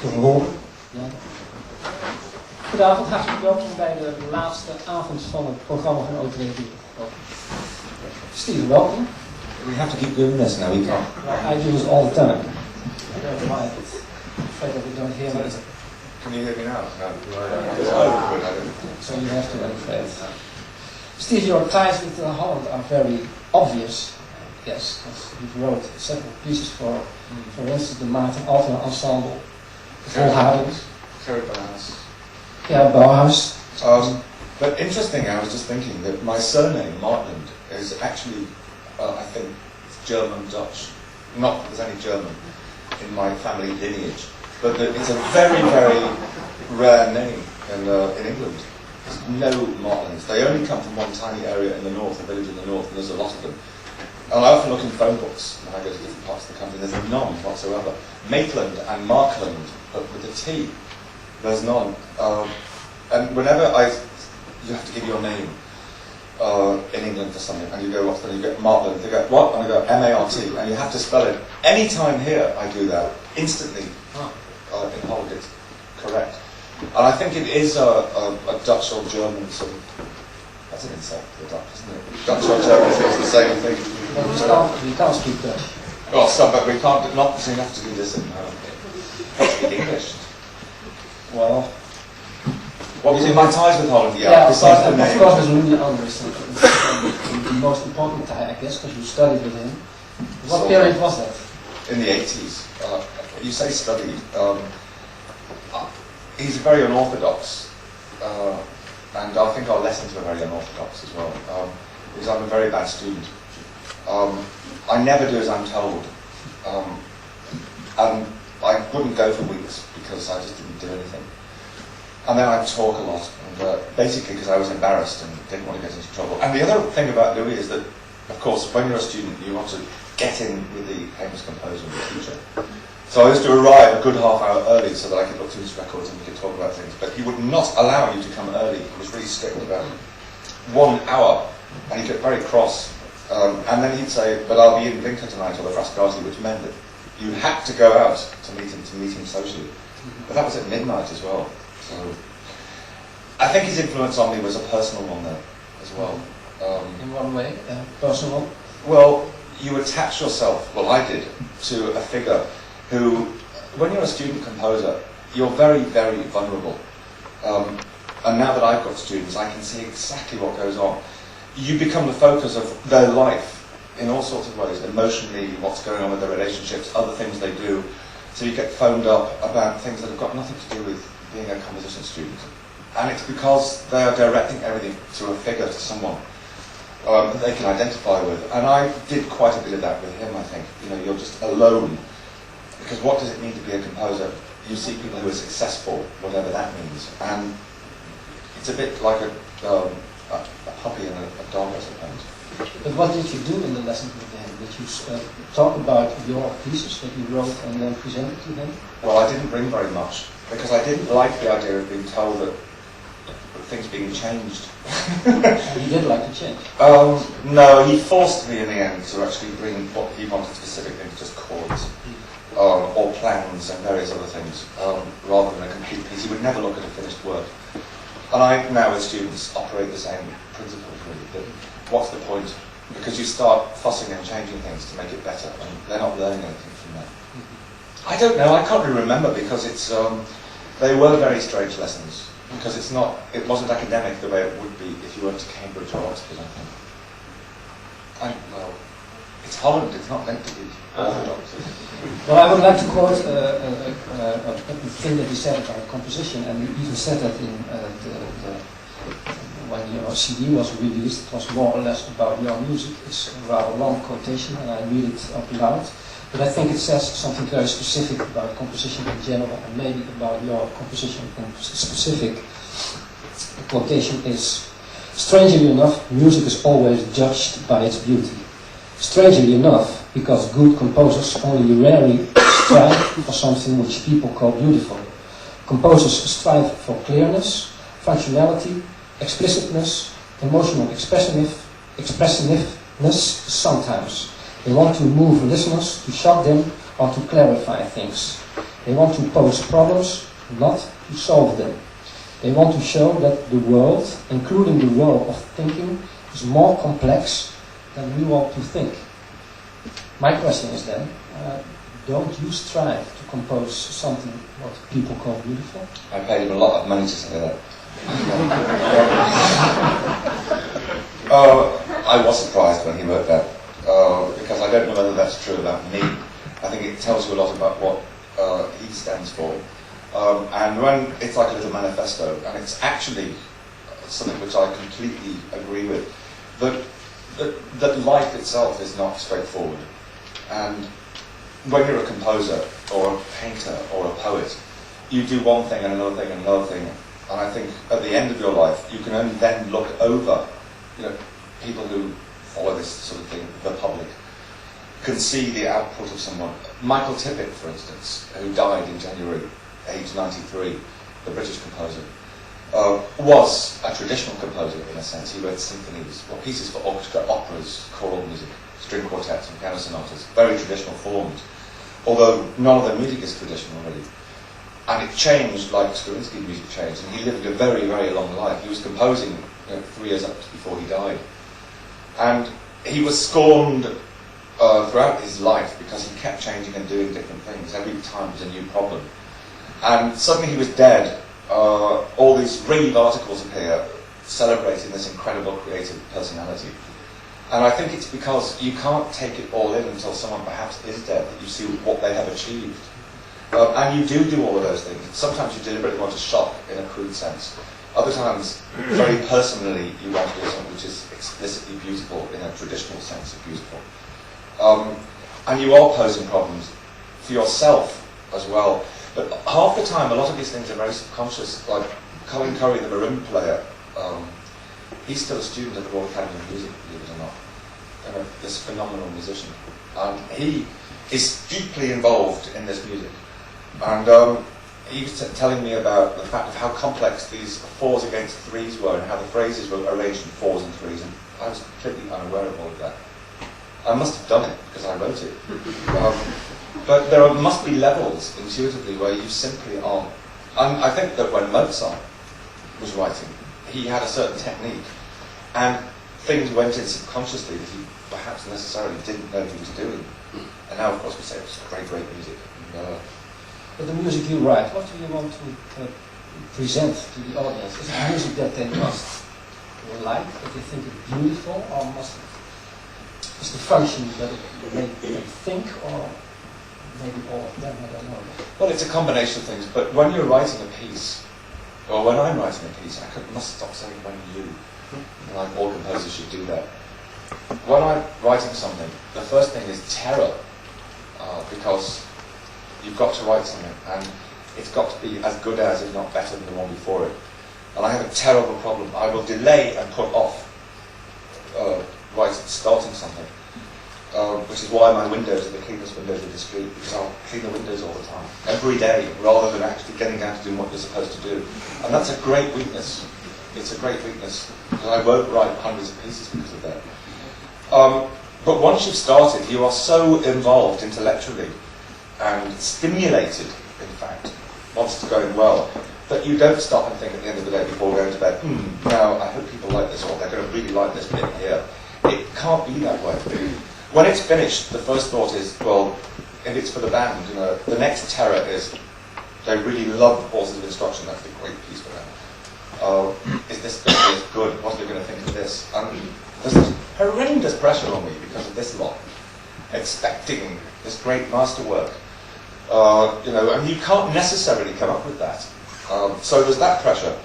te horen. Ja. Goedenavond, hartelijk welkom bij de laatste avond van het programma van O42. Steven, welkom. We have to keep doing this now, we can't. Well, I do this all the time. I don't mind it. I'm afraid that we don't hear me. Can you hear me now? No. So you have to, I'm afraid. Steve, your ties with Holland are very obvious. Yes, because you've wrote several pieces for instance, the Maiden ensemble, the Holland. Yeah, Bauhaus. But interesting, I was just thinking that my surname, Martland, is actually, I think, German Dutch. Not that there's any German in my family lineage, but that it's a very, very rare name in England. There's no Martlands. They only come from one tiny area in the north, a village in the north, and there's a lot of them. And I often look in phone books when I go to different parts of the country, there's none whatsoever. Maitland and Markland, but with a T, there's none. And whenever you have to give your name in England for something, and you go, what's the name? You get Martland, they go, what? And I go, M-A-R-T, and you have to spell it. Any time here I do that, instantly, in Holland it's correct. And I think it is a Dutch or German sort of, that's an insult to the Dutch, isn't it? Dutch or German is the same thing. Well, we can't speak Dutch. Well, some, but we can't, not so you have to do this in speak English. Well, what was in my ties with Holland? Yeah, besides the name. of course, there's Louis Andriessen, the most important tie, I guess, because you studied with him. What period was that? In the 80s. You say studied. He's very unorthodox, and I think our lessons were very unorthodox as well, because I'm a very bad student. I never do as I'm told, and I wouldn't go for weeks because I just didn't do anything. And then I'd talk a lot, and basically because I was embarrassed and didn't want to get into trouble. And the other thing about Louis is that, of course, when you're a student, you want to get in with the famous composer and the teacher. So I used to arrive a good half hour early so that I could look through his records and we could talk about things. But he would not allow you to come early. He was really strict about 1 hour, and he'd get very cross. And then he'd say, but I'll be in Winter tonight, or the Frascati, which meant that you had to go out to meet him socially. But that was at midnight as well. So I think his influence on me was a personal one there as well. In one way, personal? Well, you attach yourself, well I did, to a figure who, when you're a student composer, you're very, very vulnerable. And now that I've got students, I can see exactly what goes on. You become the focus of their life in all sorts of ways, emotionally, what's going on with their relationships, other things they do. So you get phoned up about things that have got nothing to do with being a composition student. And it's because they are directing everything to a figure, to someone that they can identify with. And I did quite a bit of that with him, I think. You know, you're just alone. Because what does it mean to be a composer? You see people who are successful, whatever that means. And it's a bit like a puppy and a dog, I suppose. But what did you do in the lesson with him? Did you talk about your pieces that you wrote and then presented to him? Well, I didn't bring very much, because I didn't like the idea of being told that things being changed. And he did like to change? No, he forced me in the end to actually bring what he wanted specific things, just chords, or plans and various other things, rather than a complete piece. He would never look at a finished work. And I now with students operate the same principles really, that what's the point? Because you start fussing and changing things to make it better, and they're not learning anything from that. I don't know, I can't really remember, because it's they were very strange lessons. Because it wasn't academic the way it would be if you went to Cambridge or Oxford, I think. Well, it's Holland, it's not meant to be orthodox. Well, I would like to quote a thing that he said about composition, and he even said that in when your CD was released. It was more or less about your music. It's a rather long quotation, and I read it out loud. But I think it says something very specific about composition in general, and maybe about your composition in specific. The quotation is, strangely enough, music is always judged by its beauty. Strangely enough, because good composers only rarely strive for something which people call beautiful. Composers strive for clearness, functionality, explicitness, emotional expressiveness sometimes. They want to move listeners, to shock them, want to clarify things. They want to pose problems, not to solve them. They want to show that the world, including the world of thinking, is more complex than we want to think. My question is then, don't you strive to compose something what people call beautiful? I paid him a lot of money to say that. I was surprised when he wrote that, because I don't know whether that's true about me. I think it tells you a lot about what he stands for. And when it's like a little manifesto, and it's actually something which I completely agree with, that life itself is not straightforward. And when you're a composer, or a painter, or a poet, you do one thing and another thing and another thing, and I think at the end of your life, you can only then look over, people who follow this sort of thing, the public, can see the output of someone. Michael Tippett, for instance, who died in January, age 93, the British composer, was a traditional composer in a sense. He wrote symphonies, or pieces for orchestra, operas, choral music, string quartets and piano sonatas, very traditional forms, although none of the music is traditional really. And it changed like Stravinsky's music changed, and he lived a very, very long life. He was composing 3 years up before he died. And he was scorned throughout his life because he kept changing and doing different things. Every time was a new problem. And suddenly he was dead. All these rave articles appear celebrating this incredible creative personality. And I think it's because you can't take it all in until someone perhaps is dead, that you see what they have achieved. And you do all of those things. Sometimes you deliberately want to shock in a crude sense. Other times, very personally, you want to do something which is explicitly beautiful in a traditional sense of beautiful. And you are posing problems for yourself as well. But half the time, a lot of these things are very subconscious. Like Colin Curry, the marimba player, he's still a student at the Royal Academy of Music, believe it or not. This phenomenal musician. And he is deeply involved in this music. And he was telling me about the fact of how complex these 4s against 3s were, and how the phrases were arranged in 4s and 3s, and I was completely unaware of all of that. I must have done it, because I wrote it. But there must be levels, intuitively, where you simply aren't. And I think that when Mozart was writing, he had a certain technique, and things went in subconsciously that he perhaps necessarily didn't know he was doing. And now, of course, we say it's great, great music. But the music you write, what do you want to present to the audience? Is it music that they must like, that they think is beautiful, or is the function that it make them think, or maybe all of them, I don't know. Well, it's a combination of things, but when you're writing a piece, or when I'm writing a piece, I must stop saying when you, like all composers should do that. When I'm writing something, the first thing is terror, because you've got to write something, and it's got to be as good as, if not better than the one before it. And I have a terrible problem. I will delay and put off starting something, which is why my windows are the cleanest windows of the street, because I'll clean the windows all the time, every day, rather than actually getting down to doing what you're supposed to do. And that's a great weakness. It's a great weakness, because I won't write hundreds of pieces because of that. But once you've started, you are so involved intellectually and stimulated, in fact, once it's going well, that you don't stop and think at the end of the day before going to bed, now I hope people like this, or they're going to really like this bit here. It can't be that way. When it's finished, the first thought is, well, if it's for the band, the next terror is, they really love the pauses of instruction, that's a great piece for them. Is this going to be good? What are they going to think of this? And there's this horrendous pressure on me because of this lot, expecting this great masterwork. And you can't necessarily come up with that. So there's that pressure.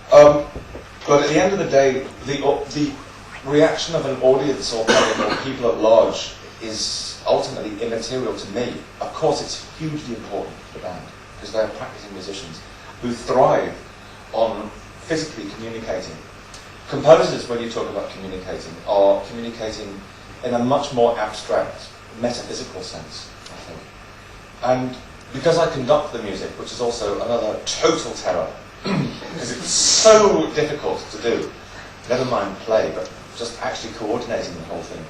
But at the end of the day, the reaction of an audience or public or people at large is ultimately immaterial to me. Of course, it's hugely important for the band, because they're practicing musicians who thrive on physically communicating. Composers, when you talk about communicating, are communicating in a much more abstract, metaphysical sense, I think. And because I conduct the music, which is also another total terror, because it's so difficult to do, never mind play, but just actually coordinating the whole thing.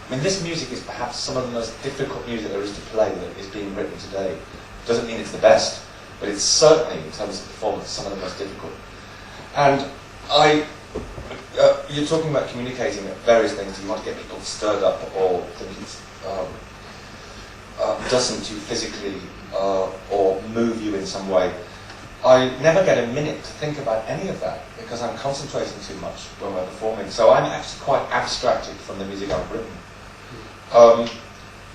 I mean, this music is perhaps some of the most difficult music there is to play that is being written today. Doesn't mean it's the best, but it's certainly, in terms of performance, some of the most difficult. And you're talking about communicating various things. You want to get people stirred up or think it doesn't you physically or move you in some way. I never get a minute to think about any of that because I'm concentrating too much when we're performing. So I'm actually quite abstracted from the music I've written.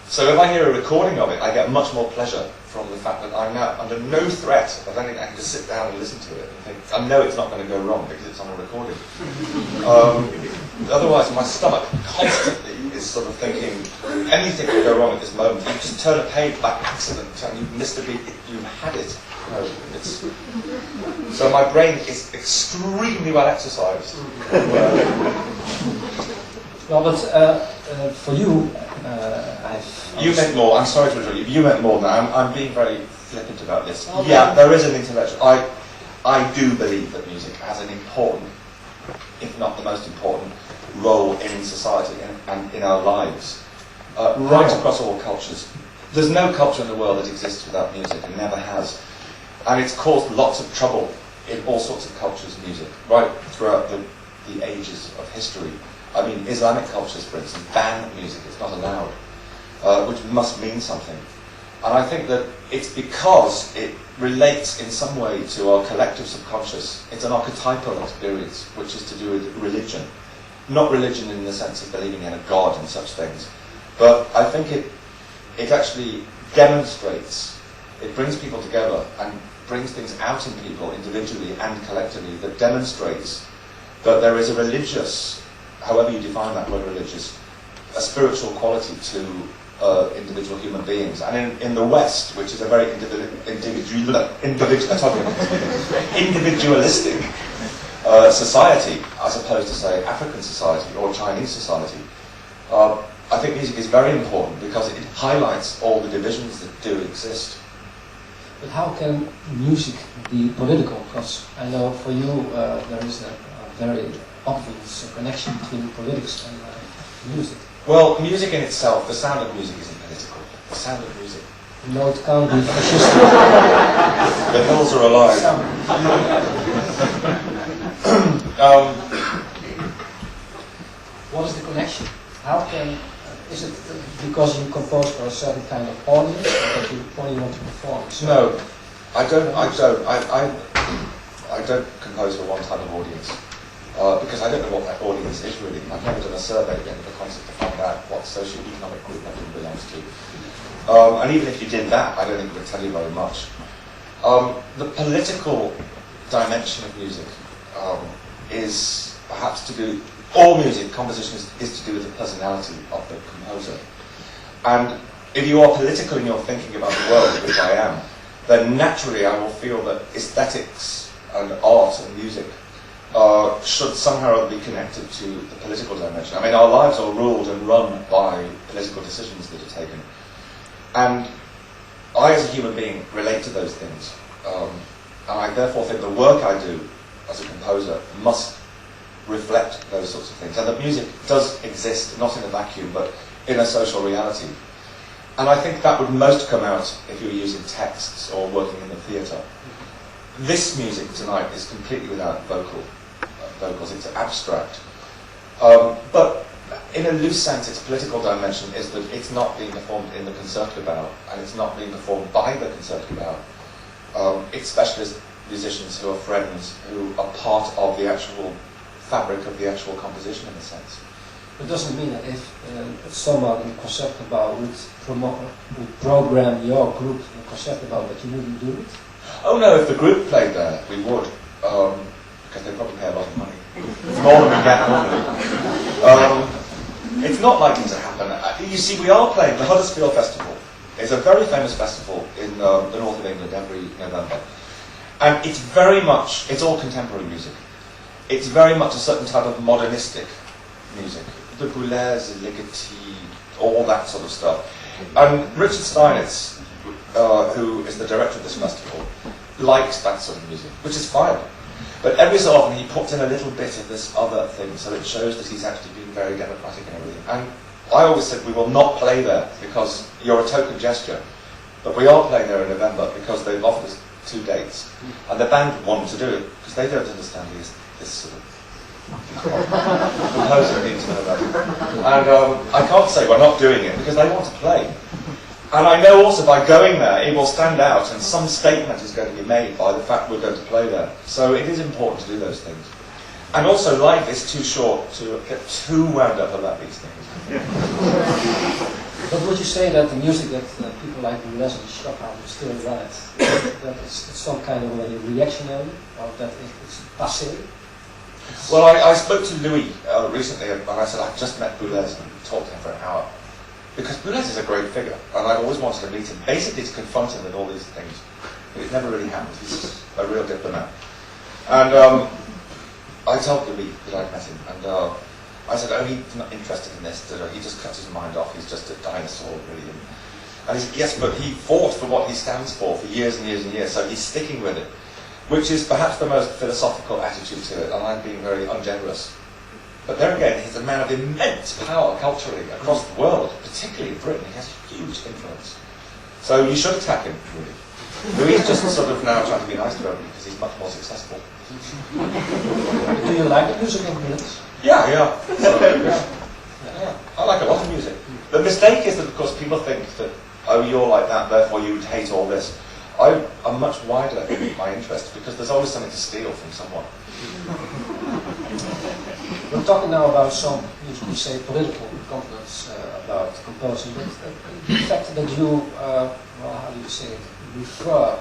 So if I hear a recording of it, I get much more pleasure from the fact that I'm now under no threat of anything. I can just sit down and listen to it and think, I know it's not going to go wrong because it's on a recording. Otherwise, my stomach constantly is sort of thinking, anything could go wrong at this moment. You just turn a page by accident and you've missed a beat, you've had it. So my brain is extremely well exercised. Well, but for you, You meant more. I'm sorry to interrupt you. You meant more than that. I'm being very flippant about this. Okay. Yeah, there is an intellectual. I do believe that music has an important, if not the most important, role in society and in our lives, right across all cultures. There's no culture in the world that exists without music, and never has. And it's caused lots of trouble in all sorts of cultures, music, right throughout the ages of history. I mean, Islamic cultures, for instance, ban music, it's not allowed, which must mean something. And I think that it's because it relates in some way to our collective subconscious. It's an archetypal experience, which is to do with religion. Not religion in the sense of believing in a god and such things, but I think it actually demonstrates, it brings people together and brings things out in people individually and collectively that demonstrates that there is a religious, however you define that word religious, a spiritual quality to individual human beings. And in the West, which is a very individualistic society, as opposed to, say, African society or Chinese society, I think music is very important because it highlights all the divisions that do exist. But how can music be political? Because I know for you there is a very obvious connection between politics and music. Well, music in itself, the sound of music isn't political. The sound of music. No, it can't be fascistic. The hills are alive. What is the connection? How can, is it because you compose for a certain kind of audience, or that you only want to perform? No, I don't compose for one type of audience. Because I don't know what that audience is really. I've never done a survey at the end of the concert to find out what socio-economic group that belongs to. And even if you did that, I don't think it would tell you very much. The political dimension of music is perhaps to do, all music, composition is to do with the personality of the composer. And if you are political in your thinking about the world, which I am, then naturally I will feel that aesthetics and art and music should somehow be connected to the political dimension. I mean, our lives are ruled and run by political decisions that are taken. And I, as a human being, relate to those things. And I therefore think the work I do as a composer must reflect those sorts of things. And that music does exist, not in a vacuum, but in a social reality. And I think that would most come out if you were using texts or working in the theatre. This music tonight is completely without vocals. It's abstract. But in a loose sense, its political dimension is that it's not being performed in the concertgebouw, and it's not being performed by the concertgebouw. It's specialist musicians who are friends, who are part of the actual fabric of the actual composition, in a sense. It doesn't mean that if someone in the concertgebouw would program your group in the concertgebouw that you wouldn't do it? Oh no, if the group played there, we would. Because they probably pay a lot of money. It's more than we get normally. It's not likely to happen. You see, we are playing the Huddersfield Festival. It's a very famous festival in the north of England every November. And it's very much, it's all contemporary music. It's very much a certain type of modernistic music. The Boulez, Ligeti, all that sort of stuff. And Richard Steinitz, who is the director of this festival, likes that sort of music, which is fine. But every so often he puts in a little bit of this other thing, so it shows that he's actually being very democratic and everything. And I always said we will not play there because you're a token gesture. But we are playing there in November because they've offered us 2 dates. And the band wanted to do it because they don't understand this sort of composer needs to know about it. And I can't say we're not doing it because they want to play. And I know also by going there, it will stand out and some statement is going to be made by the fact we're going to play there. So it is important to do those things. And also life is too short to get too wound up about these things. But would you say that the music that people like Boulez and Schockhausen is still right? That it's some kind of a reactionary, or that it's passé? Well, I spoke to Louis recently and I said I just met Boulez and talked to him for an hour. Because Boulez is a great figure, and I've always wanted to meet him, basically to confront him with all these things. But it never really happened. He's just a real diplomat. And I told Louis that I'd met him, and I said, oh, he's not interested in this, he just cuts his mind off, he's just a dinosaur, really. And he said, yes, but he fought for what he stands for years and years and years, so he's sticking with it. Which is perhaps the most philosophical attitude to it, and I'm being very ungenerous. But there again, he's a man of immense power culturally across the world, particularly in Britain. He has huge influence. So you should attack him, really. Louis is just sort of now trying to be nice to everybody because he's much more successful. Do you like the music of Boulez? Yeah. So, yeah. I like a lot of music. The mistake is that, of course, people think that, oh, you're like that, therefore you would hate all this. I'm much wider in my interest because there's always something to steal from someone. We're talking now about some, you say, political components about composing, but the fact that you, well, how do you say it, refer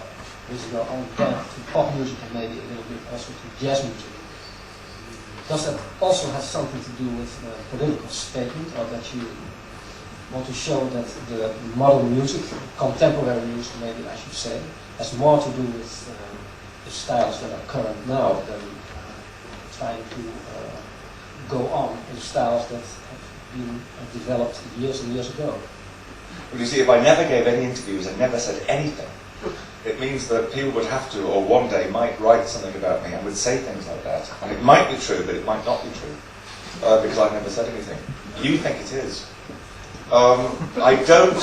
with your own band to pop music and maybe a little bit also to jazz music, does that also have something to do with political statement, or that you want to show that the modern music, contemporary music maybe I should say, has more to do with the styles that are current now than trying to go on in styles that have been developed years and years ago? Well, you see, if I never gave any interviews and never said anything, it means that people would have to, or one day might write something about me and would say things like that. And it might be true, but it might not be true, because I've never said anything. You think it is. I don't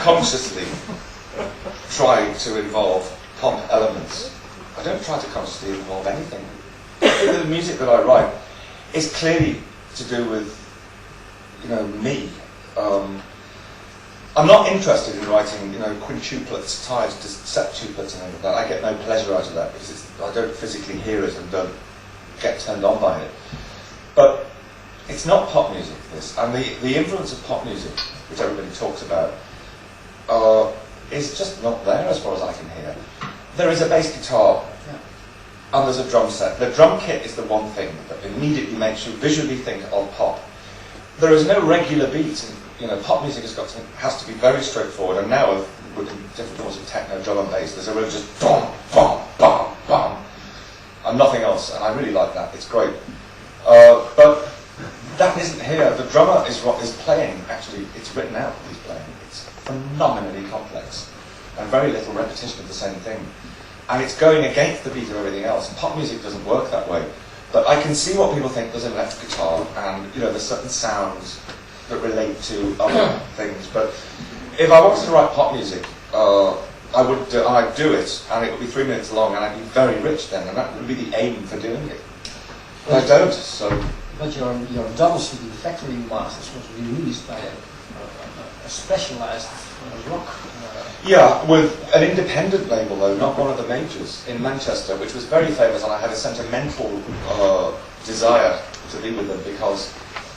consciously try to involve pop elements. I don't try to consciously involve anything. The music that I write is clearly to do with, me. I'm not interested in writing, quintuplets tied to septuplets and everything like that. I get no pleasure out of that because I don't physically hear it and don't get turned on by it. But it's not pop music, this. And the influence of pop music, which everybody talks about, is just not there as far as I can hear. There is a bass guitar, and there's a drum set. The drum kit is the one thing that immediately makes you visually think of pop. There is no regular beat. Pop music has to be very straightforward. And now with different forms of techno, drum and bass, there's a real just bum, bum, bum, bum, and nothing else. And I really like that. It's great. But that isn't here. The drummer is what is playing. Actually, it's written out what he's playing. It's phenomenally complex and very little repetition of the same thing. And it's going against the beat of everything else. Pop music doesn't work that way. But I can see what people think there's an electric guitar and there's certain sounds that relate to other things. But if I wanted to write pop music, I'd do it, and it would be 3 minutes long, and I'd be very rich then, and that would be the aim for doing it. But I don't, so... But your double CD Factory Masters was released by a specialized rock... Yeah, with an independent label though, not one of the majors, in Manchester, which was very famous, and I had a sentimental desire to be with them because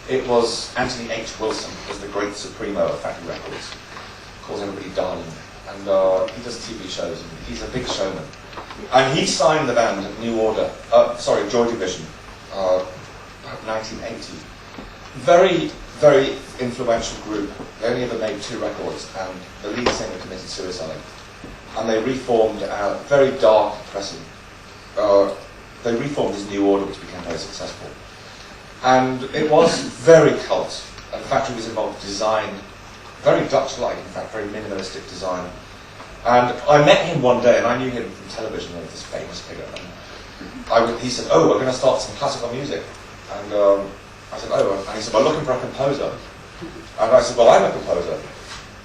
it was Anthony H. Wilson, was the great supremo of Factory Records, calls everybody darling, and he does TV shows, and he's a big showman. And he signed the band at New Order, Joy Division, 1980. Very, very influential group. They only ever made 2 records, and the lead singer committed suicide. And they reformed out very dark, depressing. They reformed as New Order, which became very successful. And it was very cult. And Factory was involved in design, very Dutch-like, in fact, very minimalistic design. And I met him one day, and I knew him from television, this famous figure. And he said, "Oh, we're going to start some classical music." And I said, "Oh," and he said, "We're looking for a composer." And I said, well, I'm a composer.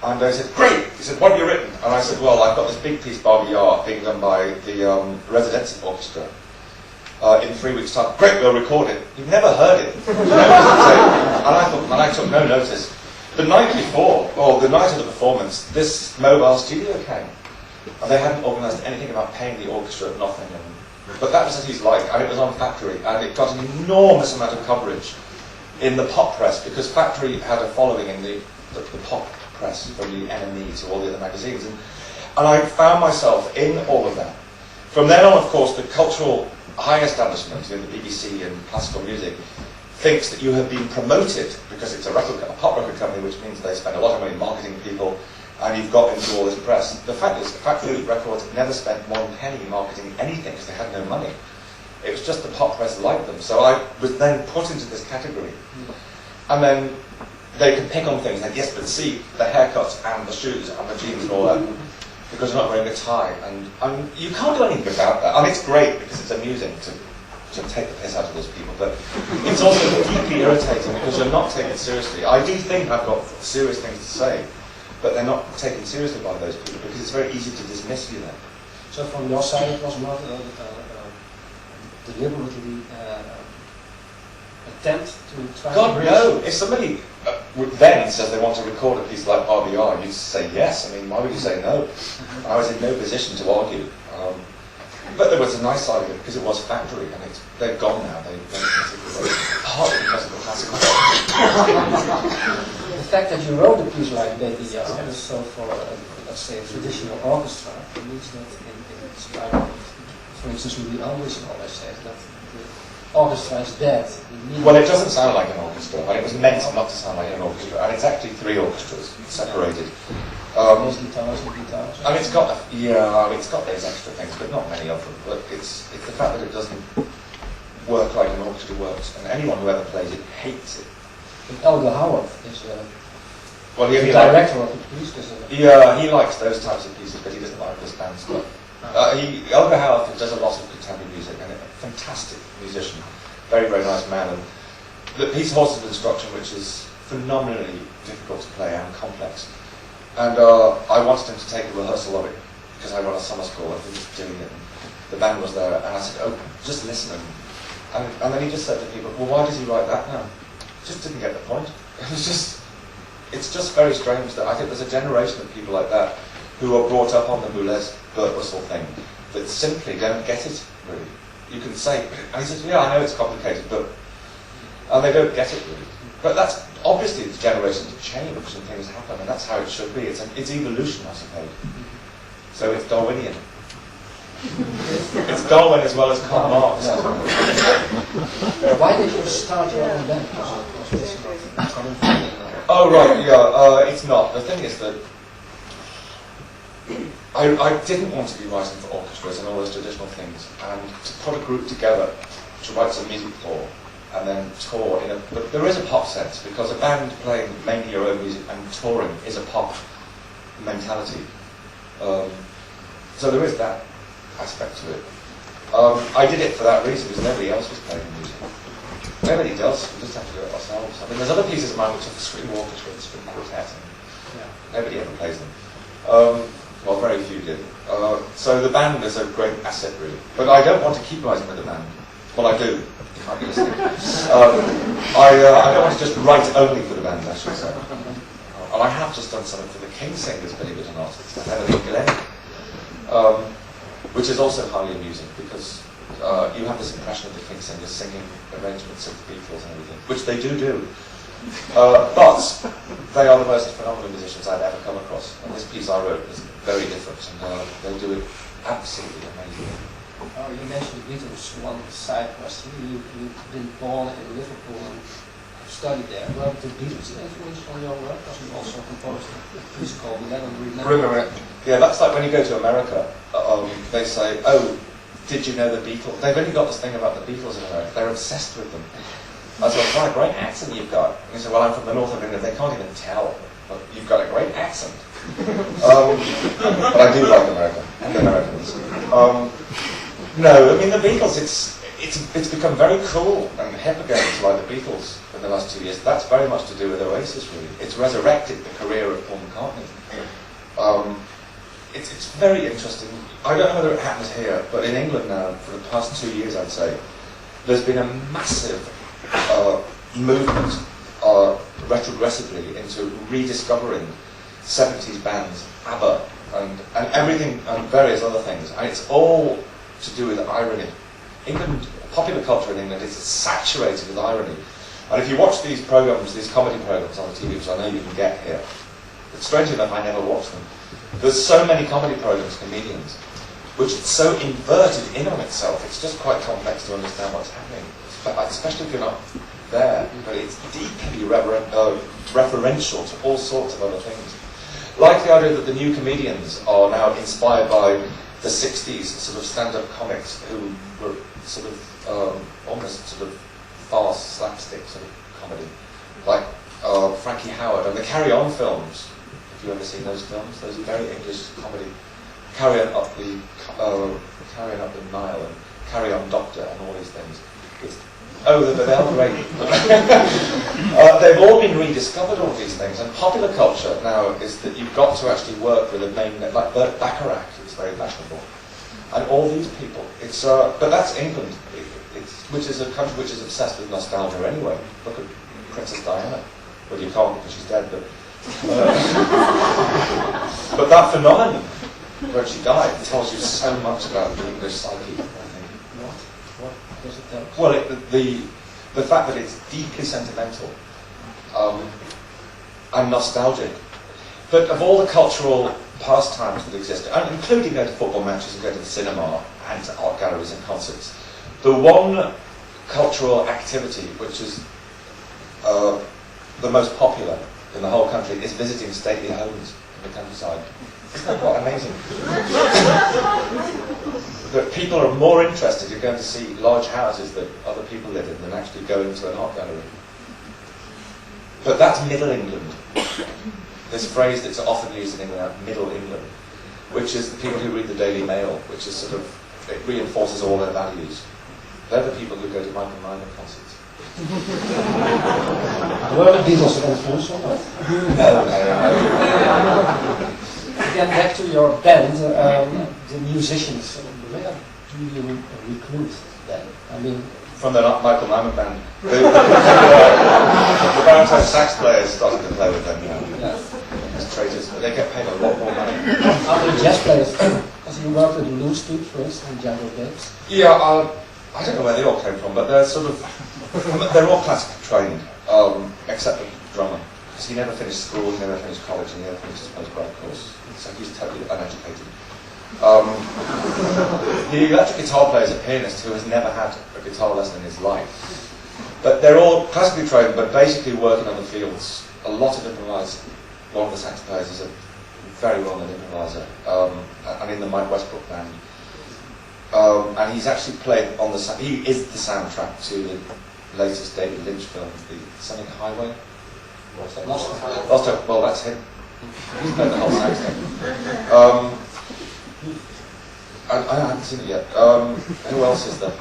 And they said, great. He said, what have you written? And I said, well, I've got this big piece, Barbie Art, being done by the Residency Orchestra in 3 weeks' time. Great, we'll record it. You've never heard it. And I took no notice. The night before, or the night of the performance, this mobile studio came. And they hadn't organised anything about paying the orchestra nothing. But that was what he's like, and it was on Factory, and it got an enormous amount of coverage in the pop press, because Factory had a following in the pop press, from the NME to all the other magazines. And I found myself in all of that. From then on, of course, the cultural high establishment in the BBC and classical music thinks that you have been promoted because it's a pop record company, which means they spend a lot of money marketing people, and you've got into all this press. The fact is, Factory Records never spent 1 penny marketing anything because they had no money. It was just the pop press liked them. So I was then put into this category. And then they could pick on things like, yes, but see, the haircuts and the shoes and the jeans and all that, because you're not wearing a tie. And you can't do anything about that. And it's great because it's amusing to take the piss out of those people, but it's also deeply irritating because you're not taken seriously. I do think I've got serious things to say, but they're not taken seriously by those people because it's very easy to dismiss you then. So from your side it was not deliberately attempt to try God, to no. If somebody then says they want to record a piece like RBR, you'd say yes. I mean, why would you say no? I was in no position to argue. But there was a nice side of it because it was Factory, and they're gone now. Partly because of the classical. The fact that you wrote a piece like Baby Young, so for, let's say, a traditional orchestra, it means that it's like, for instance, Louis Andriessen always says that the orchestra is dead. Well, it doesn't sound like an orchestra, but it was meant not to sound like an orchestra, and it's actually 3 orchestras separated. There's guitars and guitars. And it's got those extra things, but not many of them. But it's the fact that it doesn't work like an orchestra works, and anyone who ever plays it hates it. And Elgar Howard is the director of the piece. Yeah, he likes those types of pieces, but he doesn't like this band stuff. Elgar Howard does a lot of contemporary music, and a fantastic musician, very, very nice man. And the piece Horses of Instruction, which is phenomenally difficult to play and complex. And I wanted him to take a rehearsal of it because I run a summer school and he was doing it. And the band was there, and I said, "Oh, just listen." And then he just said to people, "Well, why does he write that now?" Just didn't get the point. It's just very strange that I think there's a generation of people like that who are brought up on the Boulez Burt Russell thing that simply don't get it. Really, you can say, and he says, "Yeah, I know it's complicated, but," and they don't get it really. But that's obviously the generations change and things happen, and that's how it should be. It's evolution, I suppose. So it's Darwinian. It's Darwin as well as Karl Marx. Why did you start your own band? Oh right, yeah. It's not. The thing is that I didn't want to be writing for orchestras and all those traditional things, and to put a group together to write some music for, and then tour but there is a pop sense, because a band playing mainly your own music and touring is a pop mentality. So there is that aspect to it. I did it for that reason, because nobody else was playing music. Nobody does, we just have to do it ourselves. I mean, there's other pieces of mine which are for string orchestra and string quartet, and nobody ever plays them. Well, very few do. So the band is a great asset, really. But I don't want to keep writing with the band. Well, I do. I don't want to just write only for the band, I should say. And I have just done something for the King Singers, believe it or not. It's the Melody Glen, which is also highly amusing, because you have this impression of the King Singers singing arrangements of the Beatles and everything, which they do. But they are the most phenomenal musicians I've ever come across. And this piece I wrote is very different, and they do it absolutely amazing. Oh, you mentioned Beatles. One side question: you've been born in Liverpool and studied there. Were the Beatles influence on your work? Because you also composed a piece called Remember. Yeah, that's like when you go to America. They say, "Oh, did you know the Beatles?" They've only got this thing about the Beatles in America. They're obsessed with them. I said, "What a great accent you've got." And he said, "Well, I'm from the north of England." They can't even tell, but you've got a great accent. But I do like America and the Americans. No, I mean the Beatles. It's become very cool and hip again to like the Beatles. the last 2 years, that's very much to do with Oasis, really. It's resurrected the career of Paul McCartney. It's very interesting. I don't know whether it happens here, but in England now, for the past 2 years, I'd say, there's been a massive movement retrogressively into rediscovering 70s bands, ABBA, and everything, and various other things. And it's all to do with irony. England, popular culture in England is saturated with irony. And if you watch these programs, these comedy programs on the TV, which I know you can get here, but strangely enough, I never watch them. There's so many comedy programs, comedians, which is so inverted in on itself, it's just quite complex to understand what's happening, especially if you're not there. But it's deeply referential to all sorts of other things. Like the idea that the new comedians are now inspired by the 60s sort of stand-up comics who were sort of almost sort of farce, slapstick sort of comedy, like Frankie Howard and the Carry On films. Have you ever seen those films? Those are very English comedy. Carry On Up the Nile and Carry On Doctor and all these things. They're all great. They've all been rediscovered, all these things, and popular culture now is that you've got to actually work with a name like Burt Bacharach is very fashionable, and all these people. But that's England, which is a country which is obsessed with nostalgia anyway. Look at Princess Diana. Well, you can't because she's dead, but but that phenomenon when she died tells you so much about the English psyche. Well, the fact that it's deeply sentimental and nostalgic. But of all the cultural pastimes that exist, and including going to football matches and going to the cinema and to art galleries and concerts, the one cultural activity which is the most popular in the whole country is visiting stately homes in the countryside. Isn't that quite amazing? That people are more interested in going to see large houses that other people live in than actually going to an art gallery. But that's Middle England. This phrase that's often used in England, Middle England, which is the people who read the Daily Mail, which is sort of, it reinforces all their values. They're the people who go to Michael Nyman concerts. Were the Beatles influence on that? No. Again, back to your band, the musicians, where do you recruit them? I mean, from the Michael Nyman band. The baritone sax players started to play with them, as traitors, but they get paid a lot more money. Are they jazz players? As you work with Lou Street, for instance, and Jungle Games? Yeah, I don't know where they all came from, but they're sort of, they're all classically trained, except the drummer. Because he never finished school, he never finished college, and he never finished his postgrad course. So he's totally uneducated. The electric guitar player is a pianist who has never had a guitar lesson in his life. But they're all classically trained, but basically working on the fields. A lot of improvisers. One of the sax players is a very well-known improviser, and in the Mike Westbrook band. And he's actually played on he is the soundtrack to the latest David Lynch film, The Sonic Highway. Lost Hope. Well, that's him. He's played the whole sax thing. I haven't seen it yet. Who else is there?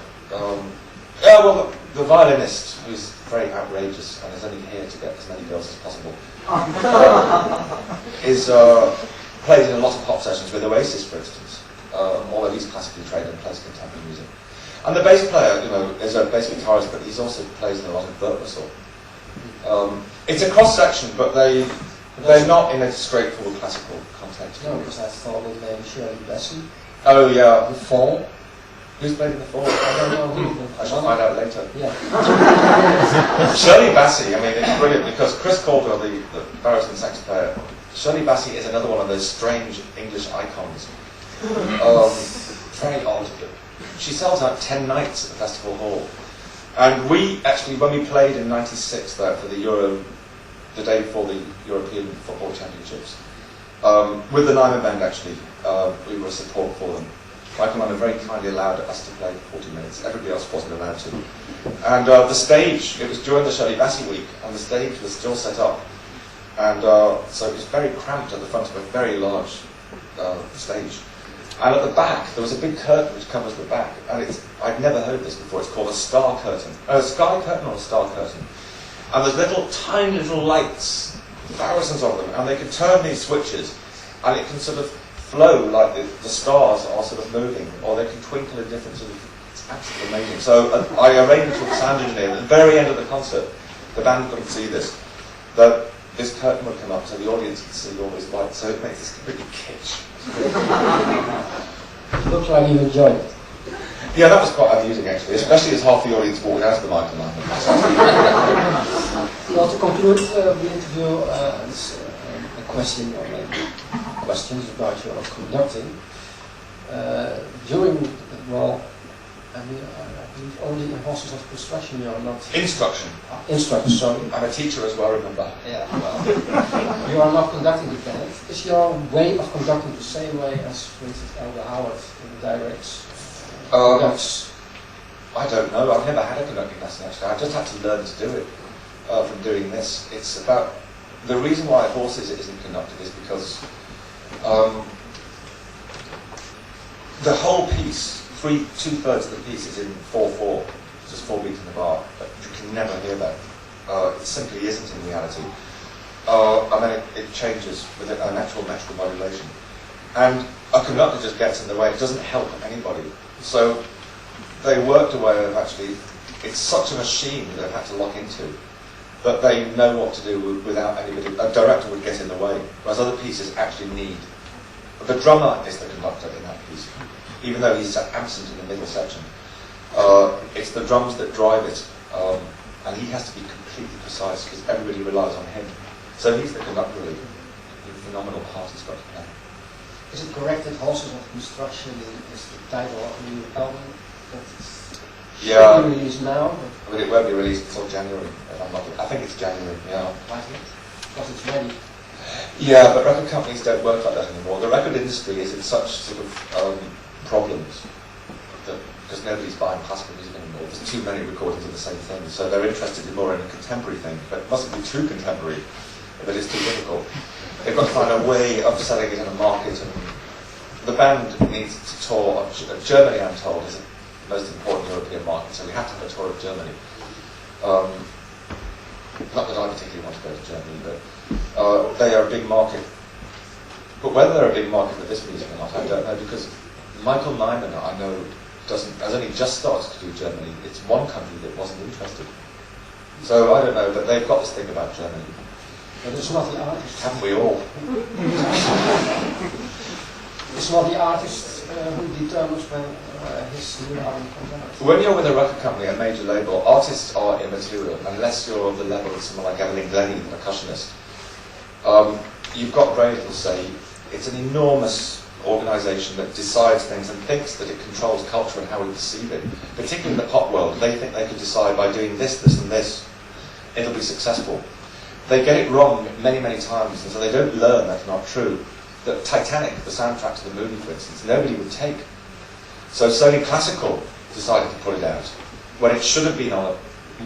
The violinist, who's very outrageous and is only here to get as many girls as possible, plays in a lot of pop sessions with Oasis, for instance. Although he's classically trained and plays contemporary music. And the bass player, is a bass guitarist, but he's also plays in a lot of Burt Russell. It's a cross-section, but they're not in a straightforward classical context. No, because I thought it maybe Shirley Bassey. Oh, yeah. The Fall. Who's played in The Fall? I don't know who. I shall find out later. Yeah. Shirley Bassey, I mean, it's brilliant because Chris Caldwell, the baritone sax player, Shirley Bassey is another one of those strange English icons. Very odd. She sells out 10 nights at the Festival Hall. And we actually, when we played in '96 there for the day before the European Football Championships, with the Nyman band actually, we were a support for them. Michael Nyman very kindly allowed us to play 40 minutes. Everybody else wasn't allowed to. And the stage, it was during the Shirley Bassey week, and the stage was still set up. And so it was very cramped at the front of a very large stage. And at the back, there was a big curtain which covers the back. And I'd never heard this before. It's called a star curtain. A sky curtain or a star curtain. And there's little, tiny little lights, thousands of them, and they can turn these switches, and it can sort of flow like the stars are sort of moving, or they can twinkle in different sort of, it's absolutely amazing. So I arranged with the sound engineer at the very end of the concert, the band couldn't see this, that this curtain would come up so the audience could see all these lights, so it makes this completely kitsch. It looks like you enjoyed it. Yeah, that was quite amusing actually, especially as half the audience walked out of the Maiden line. Well, to conclude the interview, it's a question, or maybe questions about your conducting. During, well, I believe only in houses of construction you are not... Instruction. Instruction, sorry. I'm a teacher as well, remember. Yeah, well, you are not conducting the band. Is your way of conducting the same way as, for instance, Elder Howard directs? I don't know. I've never had a conducting lesson actually. I've just had to learn to do it from doing this. It's about the reason why Horses isn't conducted is because the whole piece, two-thirds of the piece is in 4/4, just 4 beats in the bar. But you can never hear that. It simply isn't in reality. And then it changes with a natural metrical modulation. And a conductor just gets in the way. It doesn't help anybody. So they worked a way of actually, it's such a machine that they've had to lock into that they know what to do without anybody. A director would get in the way, whereas other pieces actually need. The drummer is the conductor in that piece, even though he's absent in the middle section. It's the drums that drive it, and he has to be completely precise because everybody relies on him. So he's the conductor really. The phenomenal part he's got to play. Is it correct that Horses of Construction is the title of a new album that is released now? But it won't be released until January, if I'm not. I think it's January, yeah. Why is it? Because it's ready. Yeah, but record companies don't work like that anymore. The record industry is in such sort of problems that because nobody's buying classical music anymore. There's too many recordings of the same thing, so they're interested in more in a contemporary thing. But it mustn't be too contemporary if it is too difficult. They've got to find a way of selling it in a market, and the band needs to tour. Germany, I'm told, is the most important European market, so we have to have a tour of Germany. Not that I particularly want to go to Germany, but they are a big market. But whether they're a big market for this music or not, I don't know, because Michael Nyman, I know, has only just started to do Germany. It's one country that wasn't interested. So I don't know, but they've got this thing about Germany. But it's not the artist. Haven't we all? It's not the artist who determines when his new album comes out. When you're with a record company, a major label, artists are immaterial unless you're of the level of someone like Evelyn Glennie, the percussionist. You've got very little say. It's an enormous organisation that decides things and thinks that it controls culture and how we perceive it. Particularly in the pop world, they think they could decide by doing this, this and this, it'll be successful. They get it wrong many, many times, and so they don't learn that's not true. That Titanic, the soundtrack to the movie, for instance, nobody would take. So Sony Classical decided to put it out, when it should have been on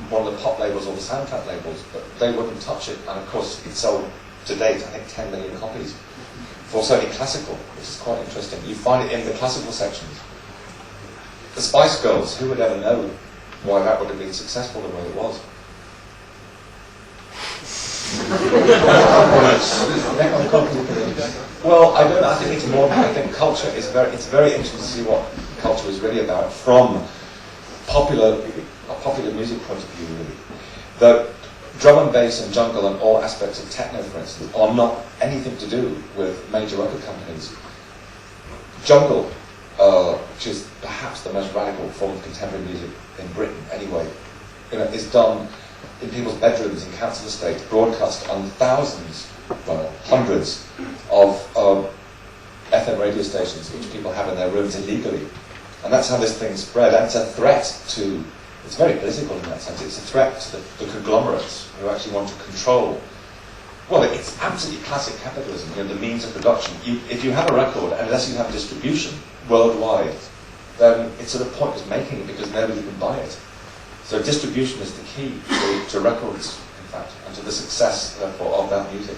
one of the pop labels or the soundtrack labels, but they wouldn't touch it, and of course it sold to date, I think, 10 million copies for Sony Classical, which is quite interesting. You find it in the classical sections. The Spice Girls, who would ever know why that would have been successful the way it was? Well, I don't know. I think it's more. I think culture is it's very interesting to see what culture is really about from a popular music point of view. Really, the drum and bass and jungle and all aspects of techno, for instance, are not anything to do with major record companies. Jungle, which is perhaps the most radical form of contemporary music in Britain, anyway, is done in people's bedrooms, in council estates, broadcast on thousands, well, hundreds of FM radio stations which people have in their rooms illegally. And that's how this thing spread. And it's a threat to, it's very political in that sense, it's a threat to the conglomerates who actually want to control. Well, it's absolutely classic capitalism, the means of production. If you have a record, unless you have distribution worldwide, then it's sort of pointless making it because nobody can buy it. So distribution is the key to records, in fact, and to the success, therefore, of that music.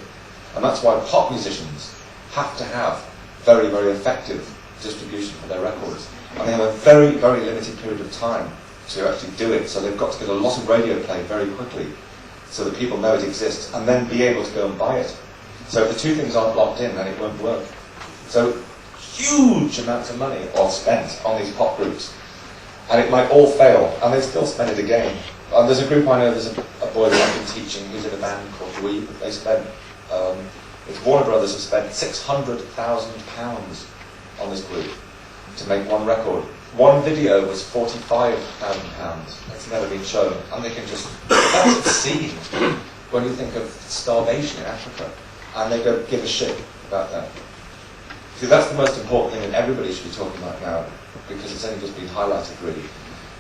And that's why pop musicians have to have very, very effective distribution for their records. And they have a very, very limited period of time to actually do it, so they've got to get a lot of radio play very quickly so that people know it exists, and then be able to go and buy it. So if the two things aren't locked in, then it won't work. So huge amounts of money are spent on these pop groups, and it might all fail, and they still spend it again. There's a group I know, there's a boy that I've been teaching who's in a band called Dweeb. They spent, it's Warner Brothers have spent £600,000 on this group to make one record. One video was £45,000. It's never been shown, and they can just, that's obscene when you think of starvation in Africa, and they don't give a shit about that. See, that's the most important thing that everybody should be talking about now, because it's only just been highlighted really,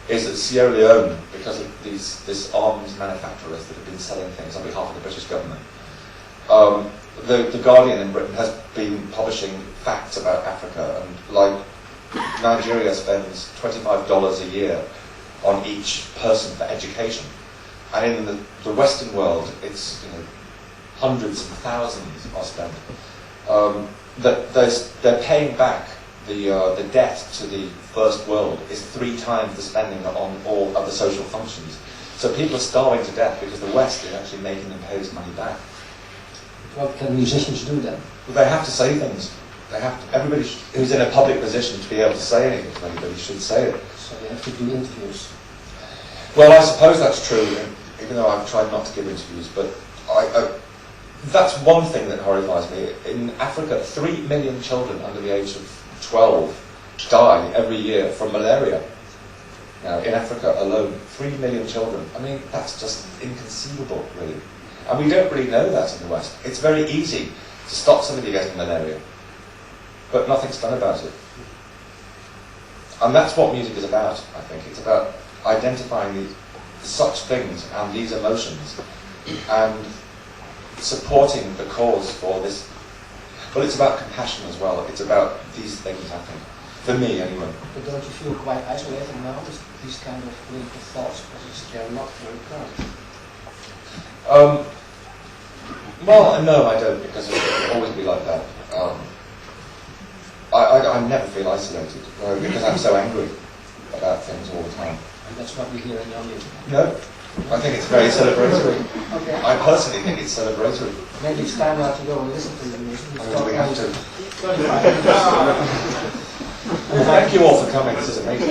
is that Sierra Leone, because of this arms manufacturers that have been selling things on behalf of the British government, the Guardian in Britain has been publishing facts about Africa, and like Nigeria spends $25 a year on each person for education, and in the Western world, it's hundreds and thousands are spent. They're paying back the debt to the first world is 3 times the spending on all other social functions. So people are starving to death because the West is actually making them pay this money back. What can musicians do then? Well, they have to say things. They have to, everybody who's in a public position to be able to say anything to anybody should say it. So they have to do interviews. Well, I suppose that's true, even though I've tried not to give interviews, but that's one thing that horrifies me. In Africa, 3 million children under the age of 12 die every year from malaria. Now, in Africa alone, 3 million children. I mean, that's just inconceivable, really. And we don't really know that in the West. It's very easy to stop somebody getting malaria, but nothing's done about it. And that's what music is about, I think. It's about identifying such things and these emotions and supporting the cause for this. Well, it's about compassion as well. It's about these things happening. For me, anyway. But don't you feel quite isolated now with these kind of political thoughts, because they're not very current? Well, no, I don't, because it will always be like that. I never feel isolated, because I'm so angry about things all the time. And that's what we hear in your music. No, I think it's very celebratory. Okay. I personally think it's celebratory. Maybe it's time now to go and listen to the music. We have to. 25 minutes. Thank you all for coming, this is amazing.